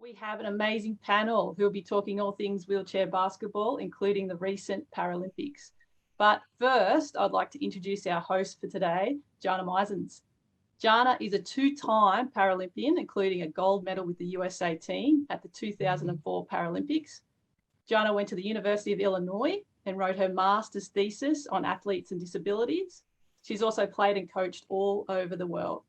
We have an amazing panel who will be talking all things wheelchair basketball, including the recent Paralympics. But first, I'd like to introduce our host for today, Johna Meisens. Janna is a two-time Paralympian, including a gold medal with the USA team at the 2004 Paralympics. Janna went to the University of Illinois and wrote her master's thesis on athletes and disabilities. She's also played and coached all over the world.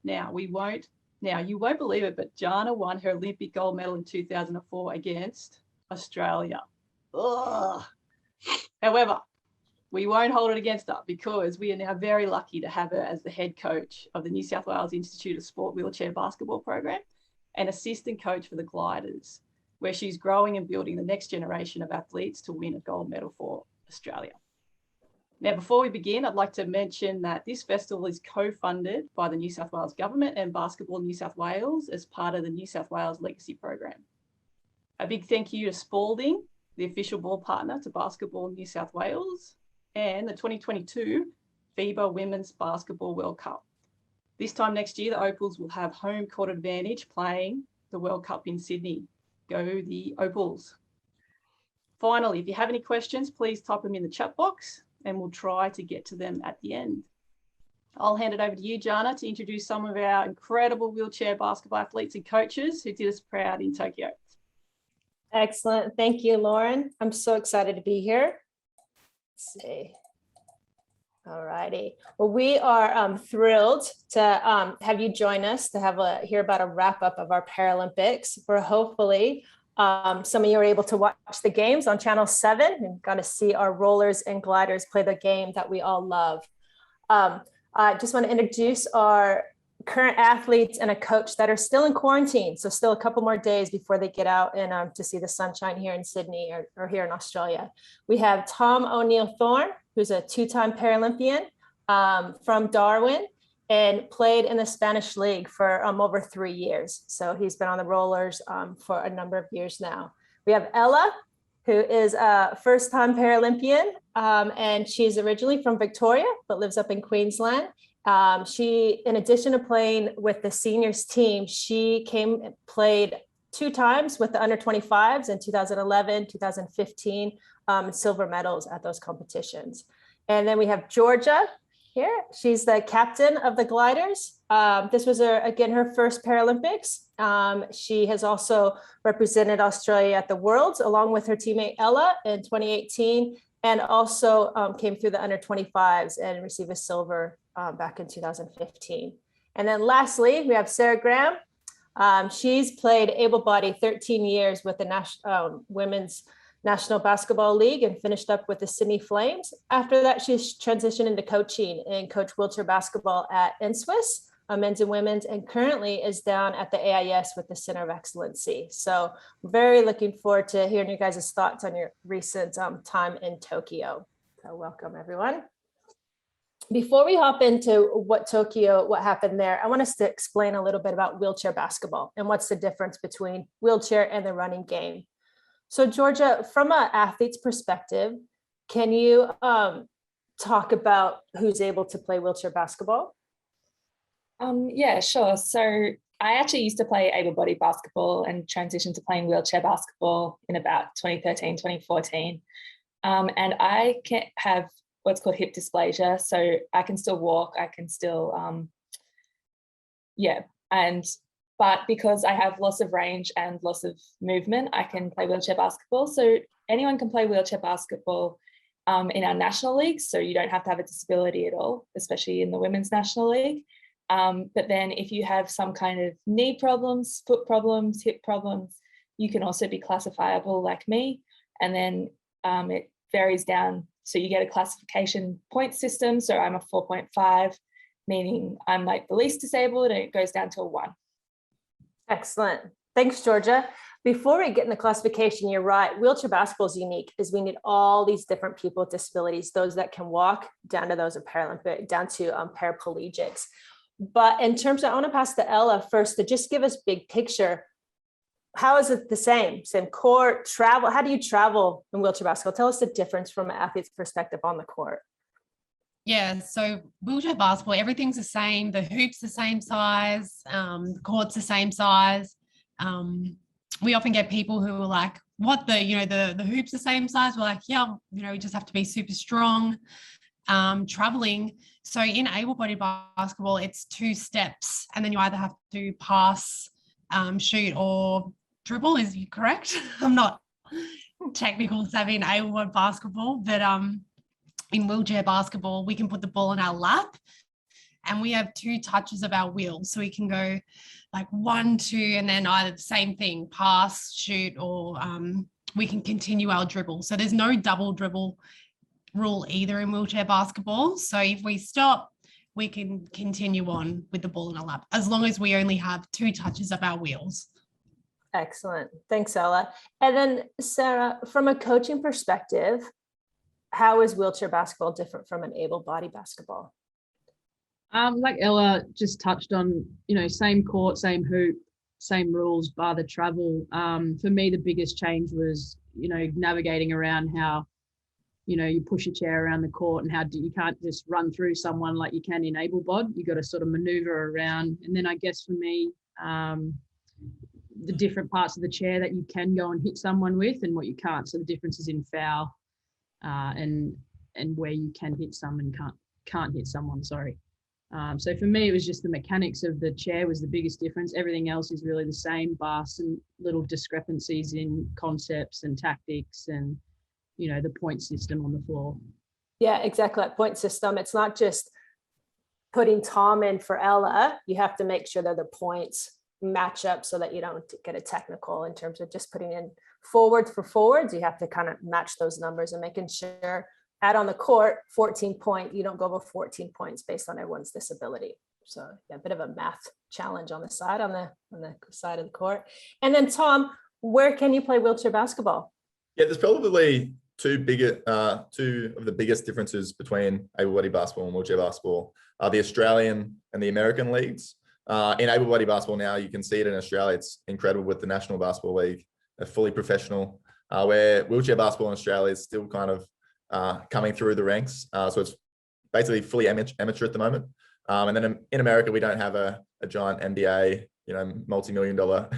Now, you won't believe it, but Janna won her Olympic gold medal in 2004 against Australia. Ugh. However, we won't hold it against her because we are now very lucky to have her as the head coach of the New South Wales Institute of Sport wheelchair basketball program and assistant coach for the Gliders, where she's growing and building the next generation of athletes to win a gold medal for Australia. Now, before we begin, I'd like to mention that this festival is co-funded by the New South Wales Government and Basketball New South Wales as part of the New South Wales Legacy Program. A big thank you to Spalding, the official ball partner to Basketball New South Wales, and the 2022 FIBA Women's Basketball World Cup. This time next year, the Opals will have home court advantage playing the World Cup in Sydney. Go the Opals. Finally, if you have any questions, please type them in the chat box and we'll try to get to them at the end. I'll hand it over to you, Janna, to introduce some of our incredible wheelchair basketball athletes and coaches who did us proud in Tokyo. Excellent. Thank you, Lauren. I'm so excited to be here. Let's see. All righty. Well, we are thrilled to have you join us to hear about a wrap up of our Paralympics. We're hopefully some of you are able to watch the games on Channel 7 and got to see our rollers and gliders play the game that we all love. I just want to introduce our current athletes and a coach that are still in quarantine. So still a couple more days before they get out and to see the sunshine here in Sydney or here in Australia. We have Tom O'Neill-Thorne, who's a two-time Paralympian from Darwin and played in the Spanish League for over 3 years. So he's been on the rollers for a number of years now. We have Ella, who is a first-time Paralympian, and she's originally from Victoria, but lives up in Queensland. She, in addition to playing with the seniors team, she came and played 2 times with the under 25s in 2011, 2015, silver medals at those competitions. And then we have Georgia here. She's the captain of the Gliders. This was, again, her first Paralympics. She has also represented Australia at the Worlds along with her teammate Ella in 2018, and also came through the under 25s and received a silver back in 2015. And then lastly, we have Sarah Graham. She's played able-bodied 13 years with the Women's National Basketball League and finished up with the Sydney Flames. After that, she's transitioned into coaching and coached wheelchair basketball at NSWIS, men's and women's, and currently is down at the AIS with the Center of Excellency. So very looking forward to hearing you guys' thoughts on your recent time in Tokyo. So welcome, everyone. Before we hop into what happened there, I want us to explain a little bit about wheelchair basketball and what's the difference between wheelchair and the running game. So Georgia, from an athlete's perspective, can you talk about who's able to play wheelchair basketball? Yeah, sure. So I actually used to play able-bodied basketball and transitioned to playing wheelchair basketball in about 2013, 2014. And I can have what's called hip dysplasia. So I can still walk, I can still, but because I have loss of range and loss of movement, I can play wheelchair basketball. So anyone can play wheelchair basketball in our national leagues. So you don't have to have a disability at all, especially in the Women's National League. But then if you have some kind of knee problems, foot problems, hip problems, you can also be classifiable like me. And then it varies down. So you get a classification point system. So I'm a 4.5, meaning I'm like the least disabled, and it goes down to a 1. Excellent. Thanks, Georgia. Before we get into classification, you're right. Wheelchair basketball is unique, is we need all these different people with disabilities, those that can walk down to those of Paralympic, down to paraplegics. But in terms of, I want to pass to Ella first to just give us big picture. How is it the same court, travel? How do you travel in wheelchair basketball? Tell us the difference from an athlete's perspective on the court. Yeah, so wheelchair basketball, everything's the same. The hoop's the same size, the court's the same size. we often get people who are like, what, the hoops the same size? We're like, yeah, we just have to be super strong, traveling. So in able-bodied basketball, it's 2 steps, and then you either have to pass, shoot, or dribble. Is you correct? I'm not technical savvy in able-bodied basketball, but in wheelchair basketball, we can put the ball in our lap, and we have 2 touches of our wheel. So we can go like 1, 2, and then either the same thing, pass, shoot, or we can continue our dribble. So there's no double dribble rule either in wheelchair basketball. So if we stop, we can continue on with the ball in our lap, as long as we only have 2 touches of our wheels. Excellent. Thanks, Ella. And then Sarah, from a coaching perspective, how is wheelchair basketball different from an able-bodied basketball? Like Ella just touched on, same court, same hoop, same rules, bar the travel. For me, the biggest change was, navigating around how, you push a chair around the court, and how you can't just run through someone like you can in able-bod. You got to sort of maneuver around. And then I guess for me, the different parts of the chair that you can go and hit someone with and what you can't. So the differences in foul and where you can hit someone, can't hit someone, sorry. So for me, it was just the mechanics of the chair was the biggest difference. Everything else is really the same, bar some little discrepancies in concepts and tactics and, the point system on the floor. Yeah, exactly. That point system. It's not just putting Tom in for Ella. You have to make sure that the points match up so that you don't get a technical in terms of just putting in forwards for forwards. You have to kind of match those numbers and making sure out on the court, 14 point, you don't go over 14 points based on everyone's disability. So yeah, a bit of a math challenge on the side, on the side of the court. And then Tom, where can you play wheelchair basketball? Yeah, there's probably two of the biggest differences between able-bodied basketball and wheelchair basketball are the Australian and the American leagues. In able-bodied basketball now, you can see it in Australia. It's incredible with the National Basketball League, a fully professional, where wheelchair basketball in Australia is still kind of coming through the ranks. So it's basically fully amateur at the moment. And then in America, we don't have a giant NBA, multi-million-dollar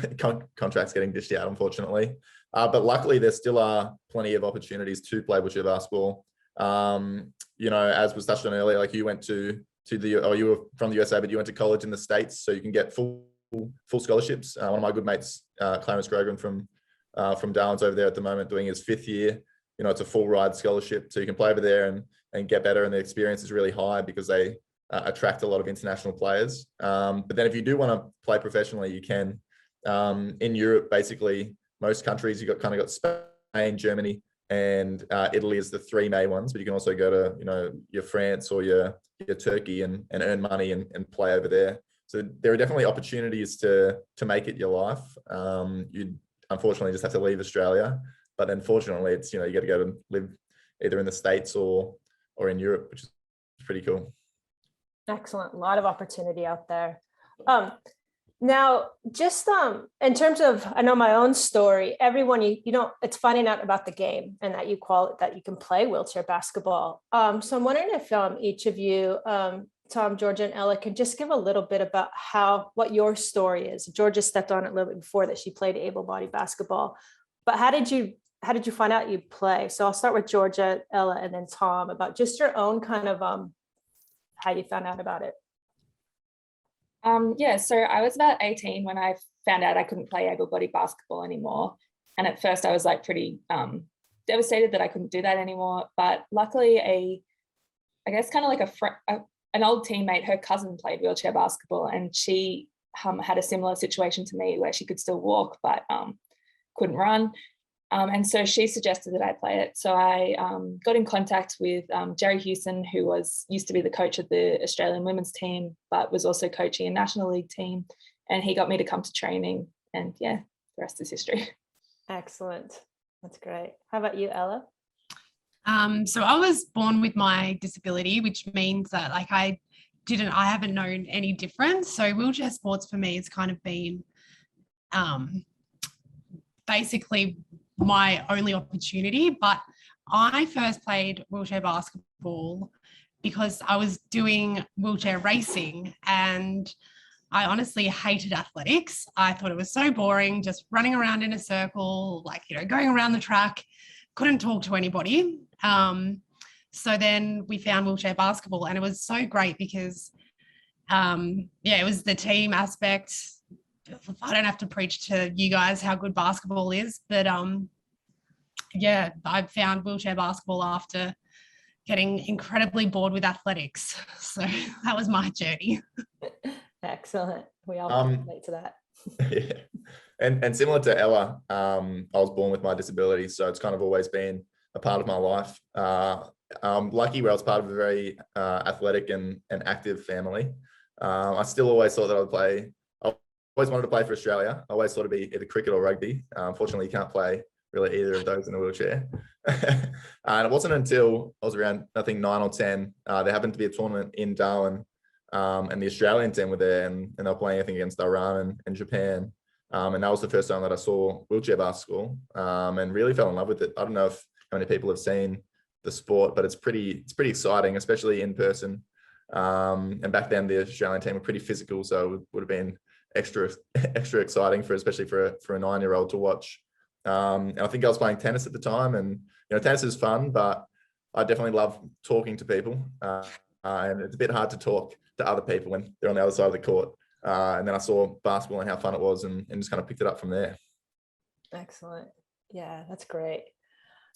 contracts getting dished out, unfortunately. But luckily, there still are plenty of opportunities to play wheelchair basketball. As was touched on earlier, like you went you were from the USA, but you went to college in the States, so you can get full scholarships. One of my good mates, Clarence Grogan from Darwin's over there at the moment doing his 5th year. It's a full ride scholarship, so you can play over there and get better, and the experience is really high because they attract a lot of international players. But then if you do want to play professionally, you can. In Europe, basically, most countries, you've got Spain, Germany, and Italy is the 3 main ones, but you can also go to, your France or your Turkey and earn money and play over there. So there are definitely opportunities to make it your life. You unfortunately just have to leave Australia, but then fortunately it's, you got to go and live either in the States or in Europe, which is pretty cool. Excellent. A lot of opportunity out there. Now, just in terms of, I know my own story, everyone, it's finding out about the game and that you can play wheelchair basketball. So I'm wondering if each of you, Tom, Georgia, and Ella, can just give a little bit about what your story is. Georgia stepped on it a little bit before that she played able-bodied basketball, but how did you find out you'd play? So I'll start with Georgia, Ella, and then Tom, about just your own kind of how you found out about it. So I was about 18 when I found out I couldn't play able-bodied basketball anymore. And at first I was like pretty devastated that I couldn't do that anymore. But luckily an old teammate, her cousin played wheelchair basketball, and she had a similar situation to me where she could still walk, but couldn't run. And so she suggested that I play it. So I got in contact with Jerry Hewson, who used to be the coach of the Australian women's team, but was also coaching a National League team. And he got me to come to training. And yeah, the rest is history. Excellent. That's great. How about you, Ella? So I was born with my disability, which means that I haven't known any difference. So wheelchair sports for me has kind of been basically my only opportunity. But I first played wheelchair basketball because I was doing wheelchair racing, and I honestly hated athletics. I thought it was so boring, just running around in a circle, like, going around the track, couldn't talk to anybody. So then we found wheelchair basketball, and it was so great because, it was the team aspect. I don't have to preach to you guys how good basketball is, but I found wheelchair basketball after getting incredibly bored with athletics. So that was my journey. Excellent. We all can relate to that. Yeah. And similar to Ella, I was born with my disability, so it's kind of always been a part of my life. I'm lucky where I was part of a very athletic and active family. I still always thought that I would play. I always wanted to play for Australia. I always thought it'd be either cricket or rugby. Unfortunately, you can't play really either of those in a wheelchair. And it wasn't until I was around, I think, 9 or 10, there happened to be a tournament in Darwin, and the Australian team were there, and they were playing, I think, against Iran and Japan. And that was the first time that I saw wheelchair basketball, and really fell in love with it. I don't know how many people have seen the sport, but it's pretty exciting, especially in person. And back then the Australian team were pretty physical, so it would have been extra exciting especially for a 9-year-old to watch. And I think I was playing tennis at the time, and tennis is fun, but I definitely love talking to people, and it's a bit hard to talk to other people when they're on the other side of the court. And then I saw basketball and how fun it was, and just kind of picked it up from there. Excellent. Yeah, that's great.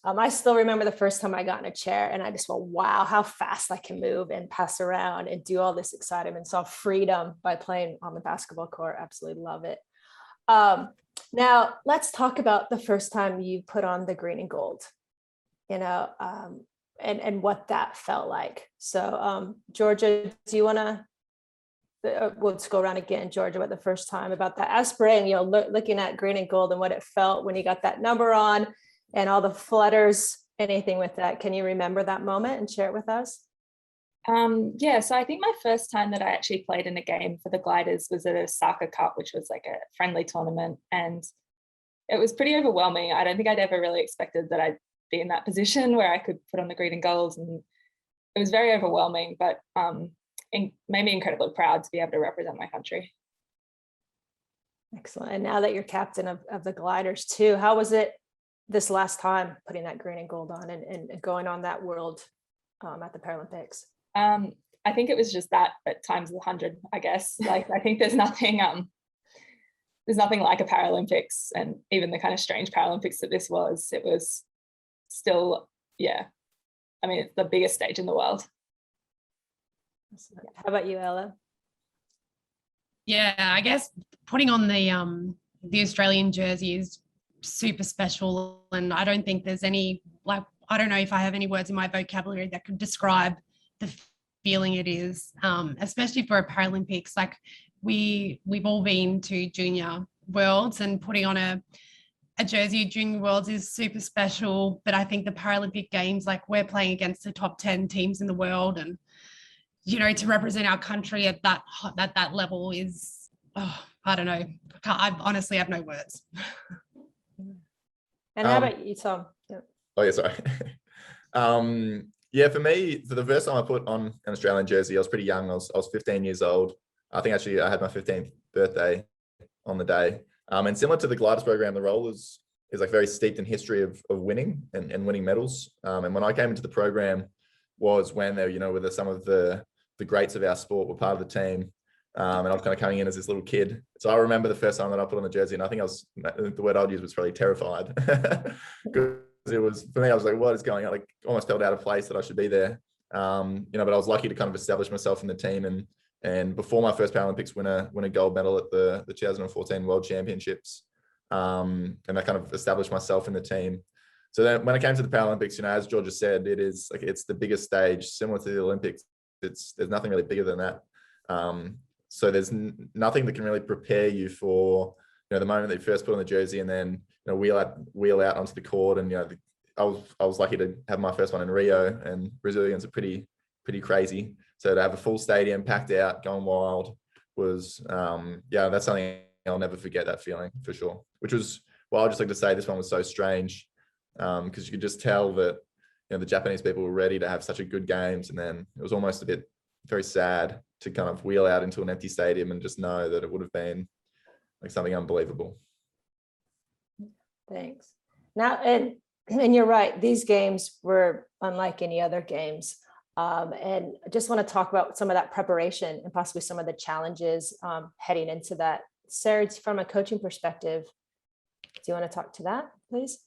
I still remember the first time I got in a chair, and I just went, wow, how fast I can move and pass around and do all this excitement. Saw freedom by playing on the basketball court. Absolutely love it. Now let's talk about the first time you put on the green and gold, and what that felt like. So Georgia, do you want to, we'll just go around again, Georgia, about the first time, about that aspirin, looking at green and gold and what it felt when you got that number on and all the flutters, anything with that. Can you remember that moment and share it with us? So I think my first time that I actually played in a game for the Gliders was at a Saka Cup, which was like a friendly tournament, and it was pretty overwhelming. I don't think I'd ever really expected that I'd be in that position where I could put on the green and gold, and it was very overwhelming, but it made me incredibly proud to be able to represent my country. Excellent. And now that you're captain of the Gliders too, how was it this last time putting that green and gold on and going on that world at the Paralympics? I think it was just that, but times 100, I guess. Like, I think there's nothing like a Paralympics, and even the kind of strange Paralympics that this was, it was still, I mean, it's the biggest stage in the world. How about you, Ella? Yeah, I guess putting on the Australian jersey is super special, and I don't think there's any, I don't know if I have any words in my vocabulary that could describe the feeling it is, especially for a Paralympics. Like, we've all been to junior worlds, and putting on a jersey at junior worlds is super special, but I think the Paralympic Games, like, we're playing against the top 10 teams in the world, and to represent our country at that level is, I don't know, I honestly have no words. And how about you, Tom? Yep. Oh yeah, sorry. For me, for the first time I put on an Australian jersey, I was pretty young. I was 15 years old. I think actually I had my 15th birthday on the day. And similar to the Gliders program, the role is like very steeped in history of winning and winning medals. And when I came into the program was when there, with some of the greats of our sport were part of the team. And I was kind of coming in as this little kid. So I remember the first time that I put on the jersey, and I think the word I'd use was probably terrified. Because it was, for me, I was like, what is going on? Like, almost felt out of place that I should be there. But I was lucky to kind of establish myself in the team. And before my first Paralympics, win a gold medal at the 2014 World Championships. And I kind of established myself in the team. So then when I came to the Paralympics, as Georgia said, it's the biggest stage, similar to the Olympics. There's nothing really bigger than that. So there's nothing that can really prepare you for, the moment that you first put on the jersey and then, wheel out onto the court. And, I was lucky to have my first one in Rio, and Brazilians are pretty crazy. So to have a full stadium packed out, going wild was, that's something I'll never forget, that feeling for sure, which was, well, I'd just like to say this one was so strange, because you could just tell that, the Japanese people were ready to have such a good games. And then it was almost a bit very sad to kind of wheel out into an empty stadium and just know that it would have been like something unbelievable. Thanks. Now, and you're right, these games were unlike any other games. And I just want to talk about some of that preparation and possibly some of the challenges heading into that. Sarah, from a coaching perspective, do you want to talk to that, please?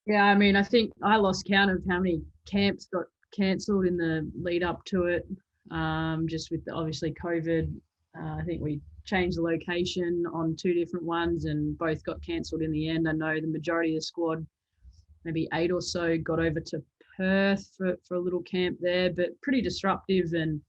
Yeah, I mean, I think I lost count of how many camps got cancelled in the lead up to it, just with obviously COVID. I think we changed the location on 2 different ones and both got cancelled in the end. I know the majority of the squad, maybe 8 or so, got over to Perth for a little camp there, but pretty disruptive, and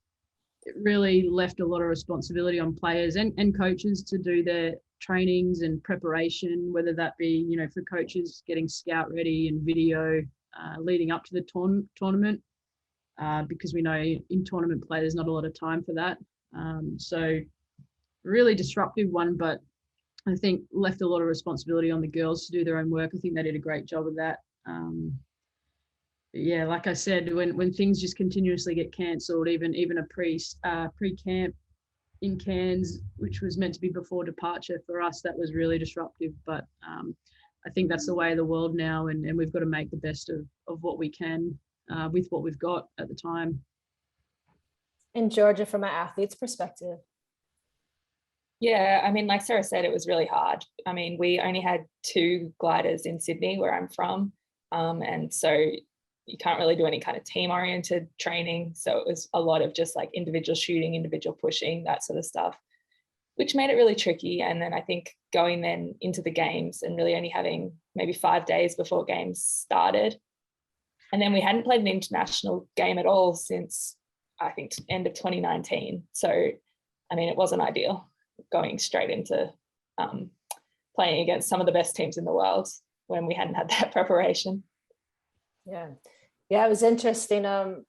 it really left a lot of responsibility on players and coaches to do their trainings and preparation, whether that be, you know, for coaches getting scout ready and video leading up to the tournament, because we know in tournament play there's not a lot of time for that. So really disruptive one, but I think left a lot of responsibility on the girls to do their own work. I think they did a great job of that. Yeah, like I said, when things just continuously get cancelled, even a pre-camp in Cairns, which was meant to be before departure, for us that was really disruptive. But I think that's the way of the world now, and we've got to make the best of what we can with what we've got at the time. In Georgia, from an athlete's perspective. Yeah, I mean, like Sarah said, it was really hard. I mean, we only had 2 gliders in Sydney, where I'm from, and so you can't really do any kind of team-oriented training. So it was a lot of just like individual shooting, individual pushing, that sort of stuff, which made it really tricky. And then I think going then into the games and really only having maybe 5 days before games started. And then we hadn't played an international game at all since, I think, end of 2019. So, I mean, it wasn't ideal going straight into playing against some of the best teams in the world when we hadn't had that preparation. Yeah, it was interesting. And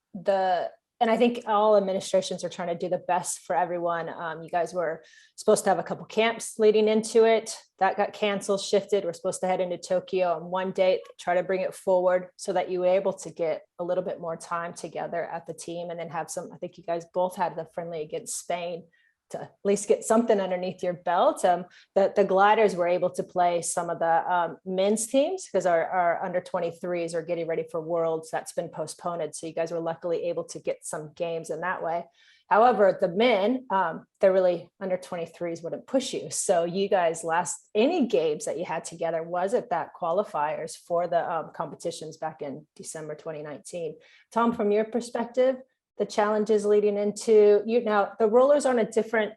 I think all administrations are trying to do the best for everyone. You guys were supposed to have a couple camps leading into it. That got canceled, shifted. We're supposed to head into Tokyo on one date, try to bring it forward so that you were able to get a little bit more time together at the team, and then have some, I think you guys both had the friendly against Spain to at least get something underneath your belt. The gliders were able to play some of the men's teams because our under 23s are getting ready for Worlds. That's been postponed. So you guys were luckily able to get some games in that way. However, the men, they're really under 23s wouldn't push you. So you guys any games that you had together, was it that qualifiers for the competitions back in December 2019? Tom, from your perspective, the challenges leading into you now, the rollers are on a different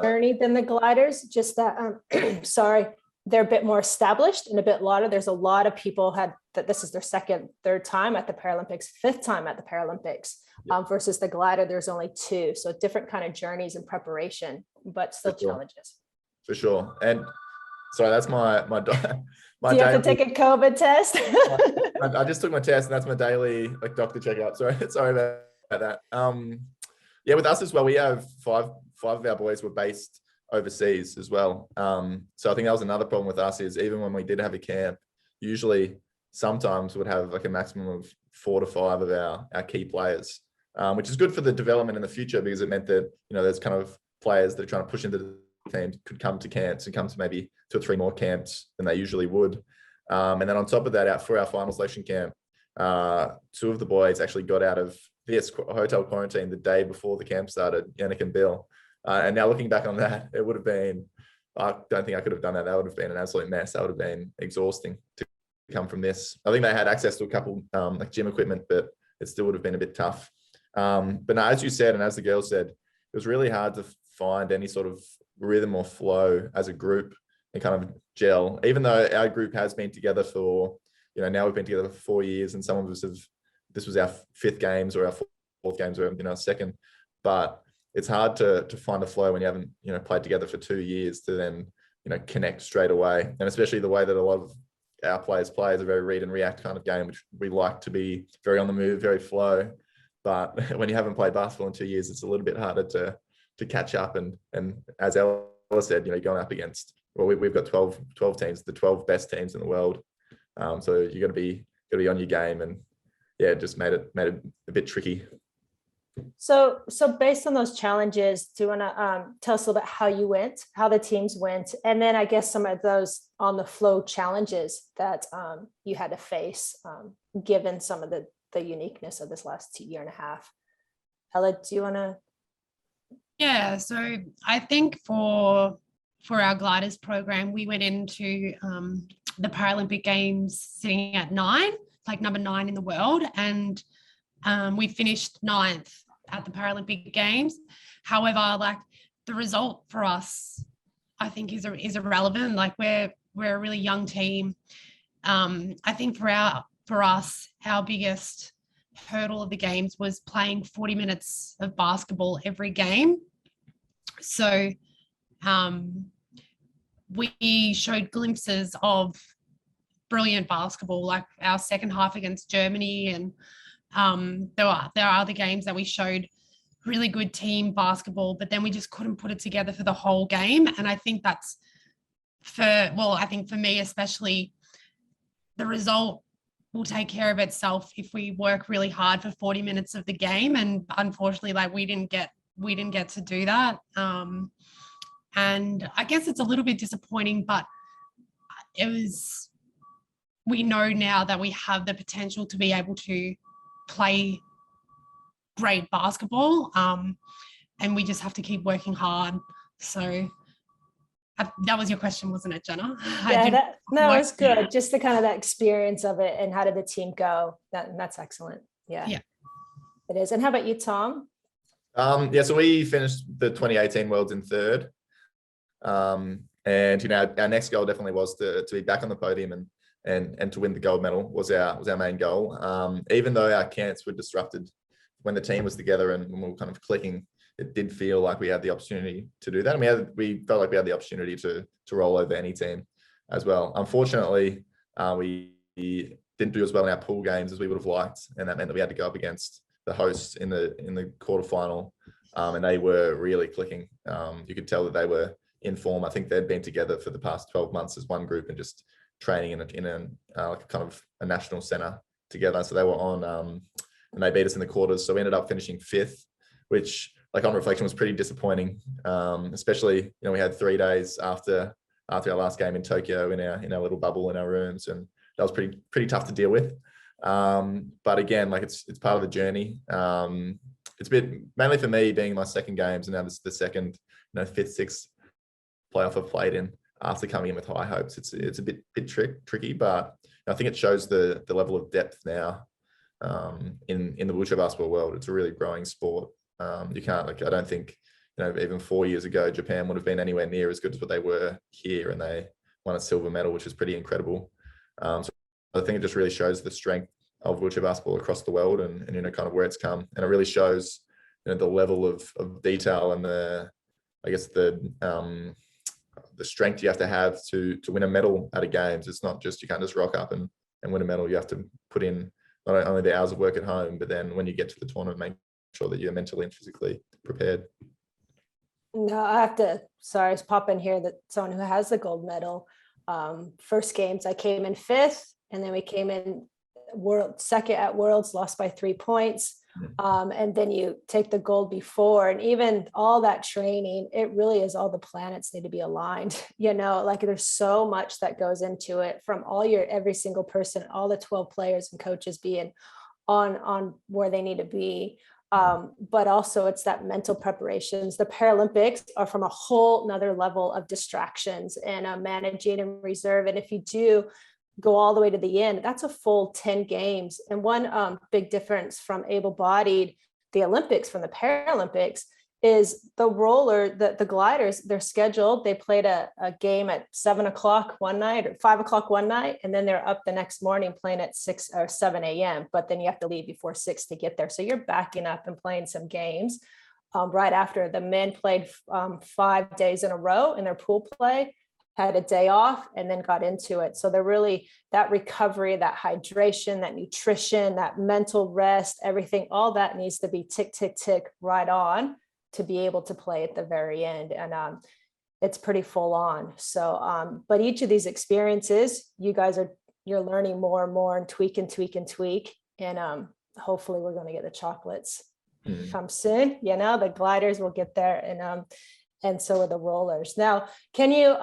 journey than the gliders, just that they're a bit more established and a bit louder. There's a lot of people that this is their third time at the Paralympics, 5th time at the Paralympics, versus the glider there's only 2. So different kind of journeys and preparation, but still challenges. For sure. And sorry, that's my Do you have to take a COVID test? I just took my test, and that's my daily doctor checkup. Sorry about that. Yeah, with us as well, we have five of our boys were based overseas as well. So I think that was another problem with us, is even when we did have a camp, usually sometimes would have like a maximum of 4 to 5 of our key players, which is good for the development in the future, because it meant that, you know, there's kind of players that are trying to push into the teams could come to camps and come to maybe 2 or 3 more camps than they usually would. And then on top of that, for our final selection camp, 2 of the boys actually got out of this hotel quarantine the day before the camp started, Yannick and Bill. And now looking back on that, it would have been, I don't think I could have done that. That would have been an absolute mess. That would have been exhausting to come from this. I think they had access to a couple like gym equipment, but it still would have been a bit tough. But no, as you said, and as the girls said, it was really hard to find any sort of rhythm or flow as a group and kind of gel, even though our group has been together for, you know, now we've been together for 4 years, and some of us have, this was our 5th games or our 4th games or, you know, 2nd, but it's hard to find a flow when you haven't, you know, played together for 2 years to then, you know, connect straight away. And especially the way that a lot of our players play is a very read and react kind of game, which we like to be very on the move, very flow. But when you haven't played basketball in 2 years, it's a little bit harder to catch up. And as Ella said, you know, going up against, well, we've got 12 teams, the 12 best teams in the world. So you got to be on your game, and yeah, it just made it a bit tricky. So based on those challenges, do you want to tell us a little bit how the teams went, and then I guess some of those on the flow challenges that you had to face, given some of the uniqueness of this last year and a half. Ella, do you want to? Yeah, so I think for our gliders program, we went into the Paralympic Games sitting at 9, like number 9 in the world, and we finished 9th at the Paralympic Games. However, like the result for us, I think is irrelevant. Like we're a really young team. I think for us, our biggest hurdle of the games was playing 40 minutes of basketball every game. So we showed glimpses of brilliant basketball, like our second half against Germany, and there are other games that we showed really good team basketball, but then we just couldn't put it together for the whole game. And I think that's I think for me especially, the result will take care of itself if we work really hard for 40 minutes of the game. And unfortunately, like we didn't get to do that. And I guess it's a little bit disappointing, but we know now that we have the potential to be able to play great basketball, and we just have to keep working hard. So that was your question, wasn't it, Janna? Yeah, it's good. Just the kind of that experience of it, and how did the team go? That's excellent. Yeah, it is. And how about you, Tom? So we finished the 2018 Worlds in 3rd. And our next goal definitely was to be back on the podium and to win the gold medal was our main goal. Even though our camps were disrupted when the team was together and when we were kind of clicking, it did feel like we had the opportunity to do that. And we felt like we had the opportunity to roll over any team as well. Unfortunately, we didn't do as well in our pool games as we would have liked, and that meant that we had to go up against the hosts in the quarterfinal, and they were really clicking. You could tell that they were in form. I think they'd been together for the past 12 months as one group and just training in a kind of a national center together. So they were on, and they beat us in the quarters. So we ended up finishing 5th, which, like, on reflection, was pretty disappointing. Especially, we had 3 days after our last game in Tokyo in our little bubble in our rooms, and that was pretty tough to deal with. But again, like it's part of the journey. It's been mainly for me being my second games, and now this is the second, 5th, 6th playoff I've played in after coming in with high hopes. It's a bit tricky, but I think it shows the level of depth now in the wheelchair basketball world. It's a really growing sport. You can't, I don't think, even 4 years ago, Japan would have been anywhere near as good as what they were here, and they won a silver medal, which is pretty incredible. So I think it just really shows the strength of wheelchair basketball across the world, and kind of where it's come. And it really shows, the level of detail and the strength you have to win a medal at a games. It's not just, you can't just rock up and win a medal. You have to put in not only the hours of work at home, but then when you get to the tournament, make sure that you're mentally and physically prepared. No, I have to, sorry, pop in here that someone who has the gold medal, first games, I came in 5th, and then we came in second at Worlds, lost by 3 points. And then you take the gold before, and even all that training, it really is, all the planets need to be aligned. There's so much that goes into it, from every single person, all the 12 players and coaches being on where they need to be. But also it's that mental preparations. The Paralympics are from a whole nother level of distractions and managing and reserve. And if you do go all the way to the end, that's a full 10 games. And one big difference from able-bodied, the Olympics from the Paralympics, is the roller, the gliders, they're scheduled. They played a game at 7 o'clock one night or 5 o'clock one night, and then they're up the next morning playing at 6 or 7 a.m. But then you have to leave before 6 to get there. So you're backing up and playing some games right after. The men played 5 days in a row in their pool play, had a day off, and then got into it. So they're really, that recovery, that hydration, that nutrition, that mental rest, everything, all that needs to be tick, tick, tick right on to be able to play at the very end. And it's pretty full on. So, but each of these experiences, you're learning more and more, and tweak. And hopefully we're going to get the chocolates come soon. You know, the gliders will get there, and so will the rollers. Now, can you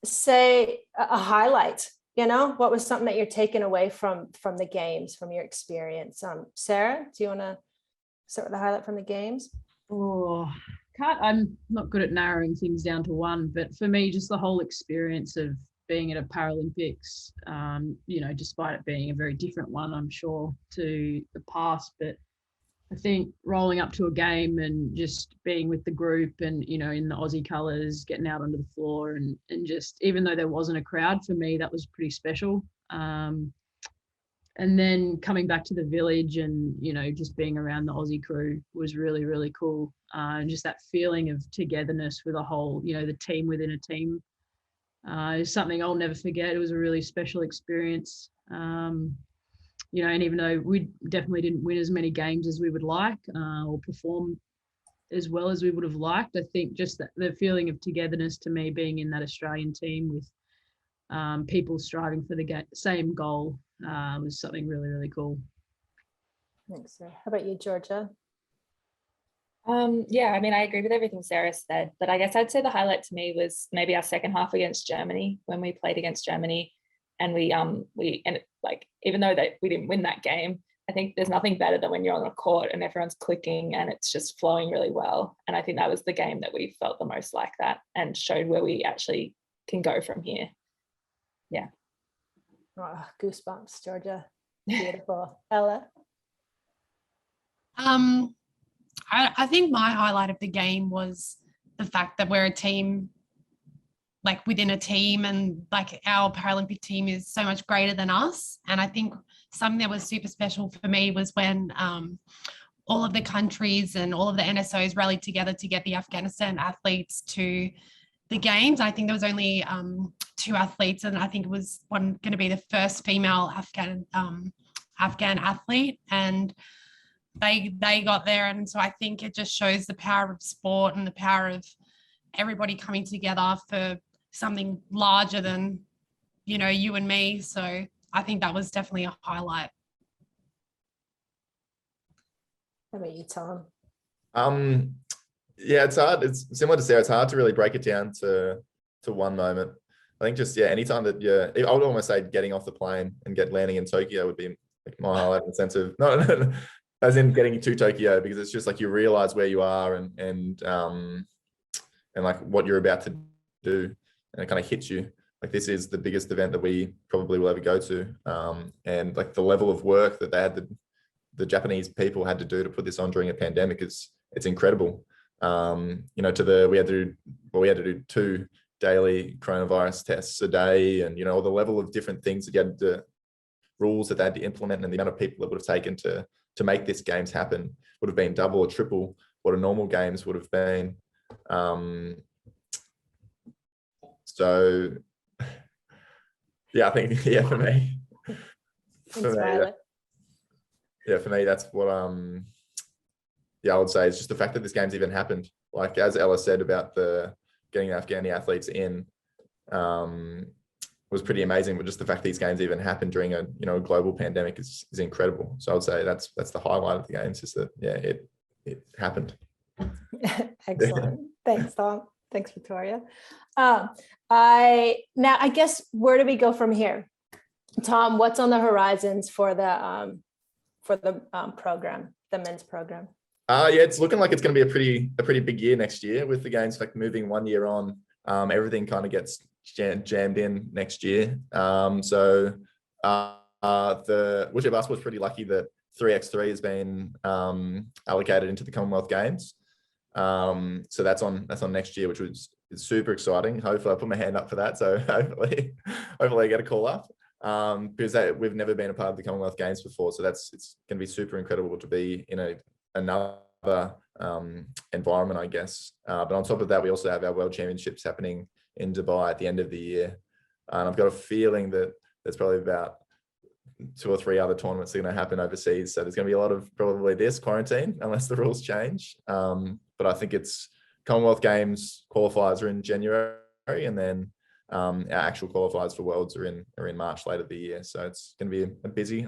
say a highlight? You know, what was something that you're taking away from the games, from your experience? Sarah, do you want to start with the highlight from the games? Oh, I'm not good at narrowing things down to one, but for me, just the whole experience of being at a Paralympics, you know, despite it being a very different one, I'm sure, to the past, but I think rolling up to a game and just being with the group and, you know, in the Aussie colours, getting out onto the floor and just, even though there wasn't a crowd, for me, that was pretty special. And then coming back to the village and, you know, just being around the Aussie crew was really, really cool. And just that feeling of togetherness with a whole, you know, the team within a team is something I'll never forget. It was a really special experience. You know, and even though we definitely didn't win as many games as we would like or perform as well as we would have liked, I think just that the feeling of togetherness to me, being in that Australian team with people striving for the same goal, was something really, really cool. Thanks, Sarah. How about you, Georgia? Yeah, I mean, I agree with everything Sarah said, but I guess I'd say the highlight to me was maybe our second half against Germany, when we played against Germany. And we ended, like, even though that we didn't win that game, I think there's nothing better than when you're on a court and everyone's clicking and it's just flowing really well. And I think that was the game that we felt the most like that and showed where we actually can go from here. Yeah. Oh, goosebumps, Georgia. Beautiful. Ella? I think my highlight of the game was the fact that we're a team, like within a team, and like our Paralympic team is so much greater than us. And I think something that was super special for me was when all of the countries and all of the NSOs rallied together to get the Afghanistan athletes to the games. I think there was only 2 athletes, and I think it was going to be the first female Afghan athlete, and they got there. And so I think it just shows the power of sport and the power of everybody coming together for something larger than, you know, you and me. So I think that was definitely a highlight. How about you, Tom? Yeah, it's hard. It's similar to Sarah. It's hard to really break it down to one moment. I think just, yeah, anytime that I would almost say getting off the plane and landing in Tokyo would be like my highlight, in the sense of no, as in getting to Tokyo, because it's just like you realize where you are and like what you're about to do, and it kind of hits you like this is the biggest event that we probably will ever go to, and like the level of work that they had, the Japanese people had to do to put this on during a pandemic it's incredible. You know, we had to do 2 daily coronavirus tests a day, and you know, all the level of different things that you had to, rules that they had to implement, and the amount of people it would have taken to make this games happen would have been double or triple what a normal games would have been. So yeah, I think, yeah, for me, that's what I would say is just the fact that this game's even happened. Like as Ella said about getting the Afghani athletes in, was pretty amazing, but just the fact these games even happened during a global pandemic is incredible. So I would say that's the highlight of the games, is that it happened. Excellent. Thanks, Tom. Thanks, Victoria. I guess, where do we go from here? Tom, what's on the horizons for the program, the men's program? Yeah, it's looking like it's going to be a pretty big year next year, with the games like moving 1 year on. Everything kind of gets jammed in next year. So the wheelchair basketball is pretty lucky that 3x3 has been allocated into the Commonwealth Games. So that's on next year, which is super exciting. Hopefully I put my hand up for that. So hopefully I get a call up, because we've never been a part of the Commonwealth Games before. So it's going to be super incredible to be in another environment, I guess. But on top of that, we also have our World Championships happening in Dubai at the end of the year. And I've got a feeling that there's probably about 2 or 3 other tournaments that are going to happen overseas. So there's going to be a lot of probably this quarantine, unless the rules change. But I think it's Commonwealth Games qualifiers are in January, and then our actual qualifiers for Worlds are in March later the year. So it's going to be a busy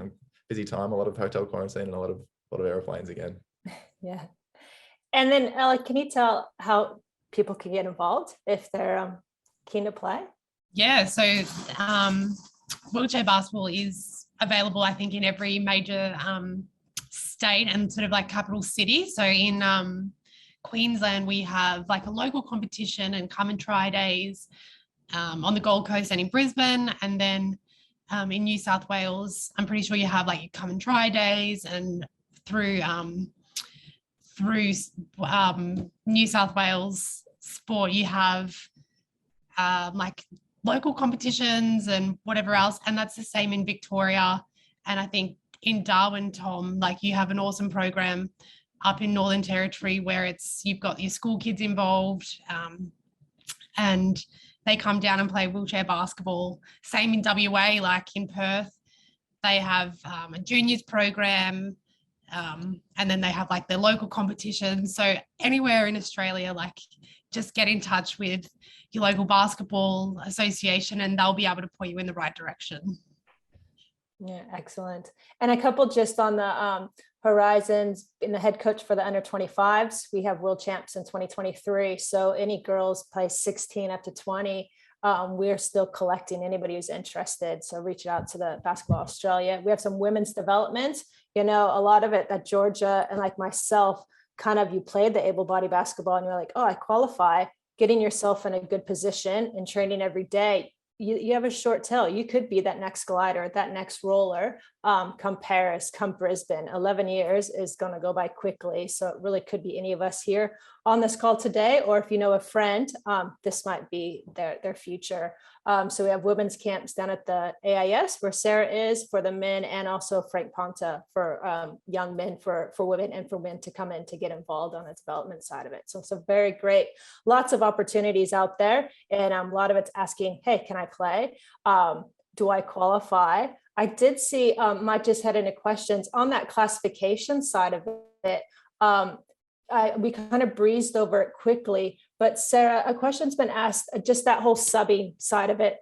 time, a lot of hotel quarantine, and a lot of airplanes again. Yeah. And then Ella, can you tell how people can get involved if they're keen to play? Yeah, so wheelchair basketball is available, I think, in every major state and sort of like capital city. So in Queensland, we have like a local competition and come and try days on the Gold Coast and in Brisbane. And then in New South Wales, I'm pretty sure you have like your come and try days, and through New South Wales sport, you have like local competitions and whatever else. And that's the same in Victoria. And I think in Darwin, Tom, like you have an awesome program up in Northern Territory where you've got your school kids involved, and they come down and play wheelchair basketball. Same in WA, like in Perth, they have a juniors program, and then they have like their local competitions. So anywhere in Australia, like just get in touch with your local basketball association and they'll be able to point you in the right direction. Yeah, excellent. And a couple just on the horizons, in the head coach for the under 25s, we have world champs in 2023. So any girls play 16 up to 20. We're still collecting anybody who's interested. So reach out to the Basketball Australia. We have some women's development, a lot of it at Georgia, and like myself, kind of, you played the able-bodied basketball and you're like, oh, I qualify. Getting yourself in a good position and training every day, you have a short tail. You could be that next glider, that next roller. Come Paris, come Brisbane. 11 years is going to go by quickly. So it really could be any of us here on this call today, or if you know a friend, this might be their future. So we have women's camps down at the AIS where Sarah is for the men, and also Frank Ponta for young men, for women and for men to come in to get involved on the development side of it. So it's a very great, lots of opportunities out there. And a lot of it's asking, hey, can I play? Do I qualify? I did see, Mike just had any questions on that classification side of it. We kind of breezed over it quickly, but Sarah, a question's been asked, just that whole subbing side of it.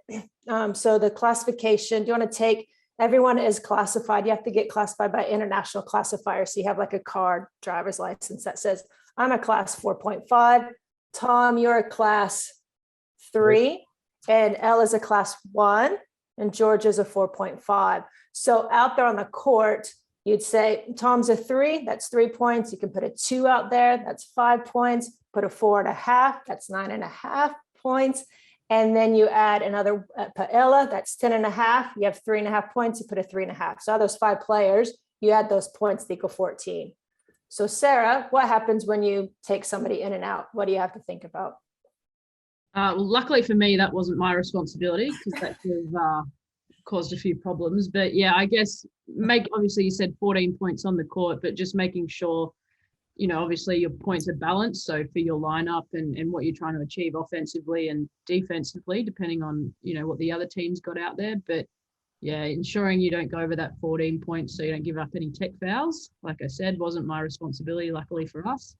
So the classification, do you want to take, everyone is classified. You have to get classified by international classifier. So you have like a card, driver's license that says, I'm a class 4.5. Tom, you're a class 3, and Elle is a class 1, and George is a 4.5. So out there on the court, you'd say Tom's a 3, that's 3 points. You can put a 2 out there, that's 5 points. Put a 4.5, that's 9.5 points. And then you add another Ella, that's 10.5. You have 3.5 points, you put a 3.5. So those 5 players, you add those points to equal 14. So Sarah, what happens when you take somebody in and out? What do you have to think about? Well, luckily for me, that wasn't my responsibility, because that could have caused a few problems. But yeah, I guess obviously you said 14 points on the court, but just making sure, obviously your points are balanced. So for your lineup and what you're trying to achieve offensively and defensively, depending on, what the other team's got out there. But yeah, ensuring you don't go over that 14 points so you don't give up any tech fouls. Like I said, wasn't my responsibility, luckily for us.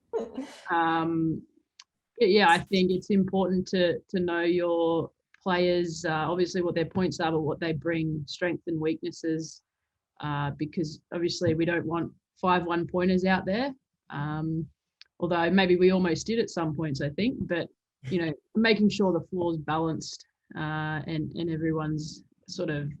Yeah, I think it's important to know your players, obviously what their points are, but what they bring, strengths and weaknesses, because obviously we don't want 5 one-pointers out there. Although maybe we almost did at some points, I think, but, making sure the floor's balanced and everyone's sort of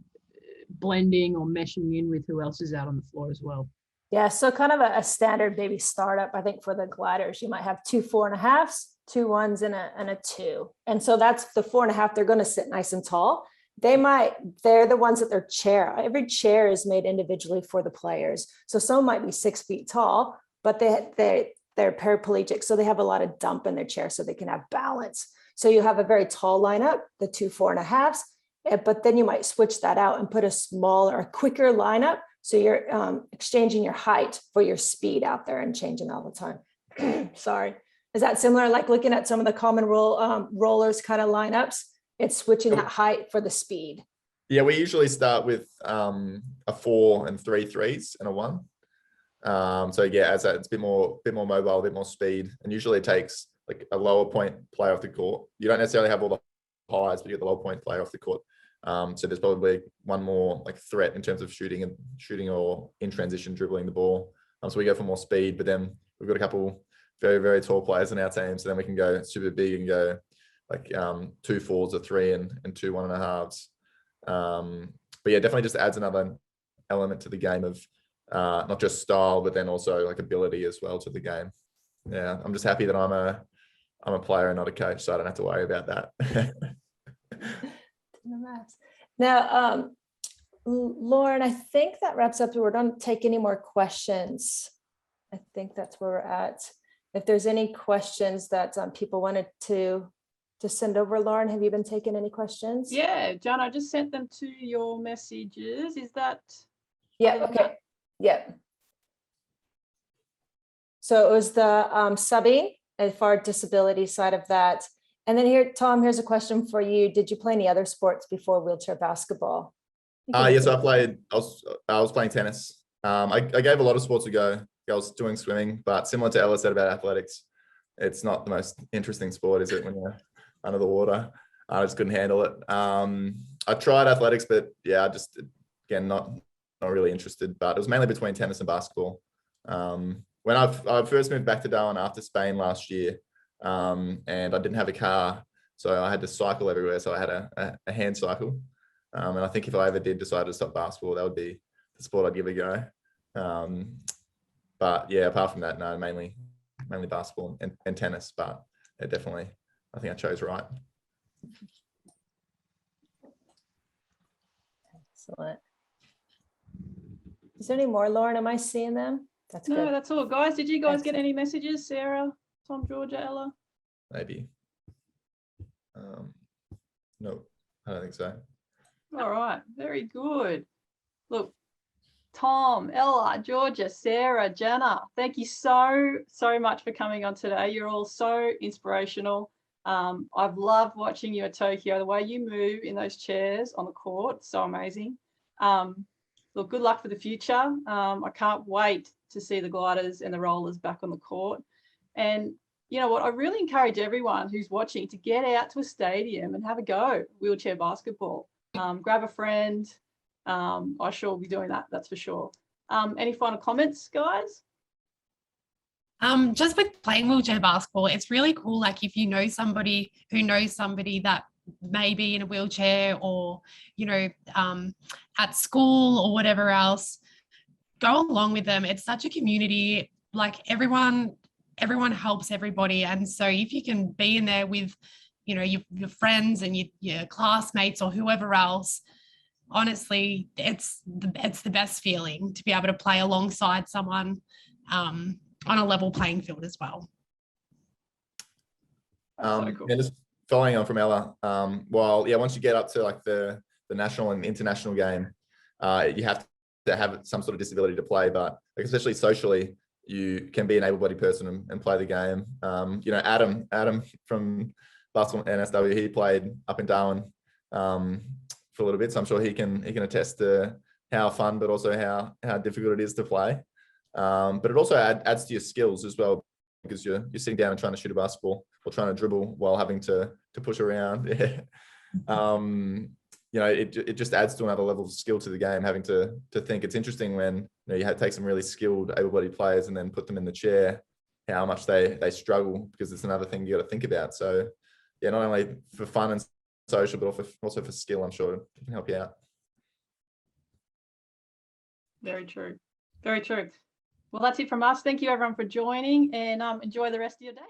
blending or meshing in with who else is out on the floor as well. Yeah, so kind of a standard maybe startup, I think, for the gliders. You might have 2 4.5s, 2 1s, and a 2. And so that's the 4.5. They're going to sit nice and tall. They're the ones that their chair. Every chair is made individually for the players. So some might be 6 feet tall, but they're paraplegic. So they have a lot of dump in their chair so they can have balance. So you have a very tall lineup, the 2 4.5s, but then you might switch that out and put a smaller, a quicker lineup. So you're exchanging your height for your speed out there and changing all the time. Sorry. Is that similar? Like looking at some of the common rollers kind of lineups, it's switching that height for the speed. Yeah, we usually start with a 4 and 3 3s and a 1. So yeah, as that, it's a bit more mobile, a bit more speed, and usually it takes like a lower point player off the court. You don't necessarily have all the highs, but you get the low point player off the court. So there's probably one more like threat in terms of shooting or in transition dribbling the ball. So we go for more speed, but then we've got a couple very, very tall players in our team. So then we can go super big and go like 2 4s, a 3 and 2 1.5s. But yeah, definitely just adds another element to the game of not just style, but then also like ability as well to the game. Yeah, I'm just happy that I'm a player and not a coach, so I don't have to worry about that. Now, Lauren, I think that wraps up. We don't take any more questions. I think that's where we're at. If there's any questions that people wanted to send over, Lauren, have you been taking any questions? Yeah, John, I just sent them to your messages. Is that? Yeah, okay. Yeah. So it was the subbing for our disability side of that. And then here, Tom, here's a question for you. Did you play any other sports before wheelchair basketball? Yes, I was playing tennis. I gave a lot of sports a go. I was doing swimming, but similar to Ella said about athletics, it's not the most interesting sport, is it, when you're under the water? I just couldn't handle it. I tried athletics, but yeah, just again not really interested. But it was mainly between tennis and basketball. When I first moved back to Darwin after Spain last year, and I didn't have a car, so I had to cycle everywhere. So I had a hand cycle. And I think if I ever did decide to stop basketball, that would be the sport I'd give a go. But yeah, apart from that, no, mainly basketball and tennis. But yeah, definitely, I think I chose right. Excellent. Is there any more, Lauren? Am I seeing them? That's No, good. that's all, guys. Did you guys get Excellent. any messages, Sarah, Tom, Georgia, Ella? Maybe. No, I don't think so. All right, very good. Look, Tom, Ella, Georgia, Sarah, Janna, thank you so much for coming on today. You're all so inspirational. I've loved watching you at Tokyo, the way you move in those chairs on the court, so amazing. Look, good luck for the future. I can't wait to see the gliders and the rollers back on the court. And you know what, I really encourage everyone who's watching to get out to a stadium and have a go wheelchair basketball. Grab a friend. I sure will be doing that, that's for sure. Any final comments, guys? Just with playing wheelchair basketball, it's really cool. Like if you know somebody who knows somebody that may be in a wheelchair, or, you know, at school or whatever else, go along with them. It's such a community. Like everyone helps everybody. And so if you can be in there with, you know, your friends and your classmates or whoever else, honestly, it's the best feeling to be able to play alongside someone on a level playing field as well. So cool. And just following on from Ella, once you get up to like the national and international game, you have to have some sort of disability to play, but like especially socially, you can be an able-bodied person and play the game. You know, Adam from basketball NSW, he played up in Darwin for a little bit, so I'm sure he can attest to how fun, but also how difficult it is to play. But it also adds to your skills as well, because you're sitting down and trying to shoot a basketball or trying to dribble while having to push around. Yeah. You know, it just adds to another level of skill to the game, having to think. It's interesting when, you know, you have to take some really skilled able-bodied players and then put them in the chair, how much they struggle, because it's another thing you got to think about. So yeah, not only for fun and social, but also for skill, I'm sure it can help you out. Very true. Very true. Well, that's it from us. Thank you everyone for joining, and enjoy the rest of your day.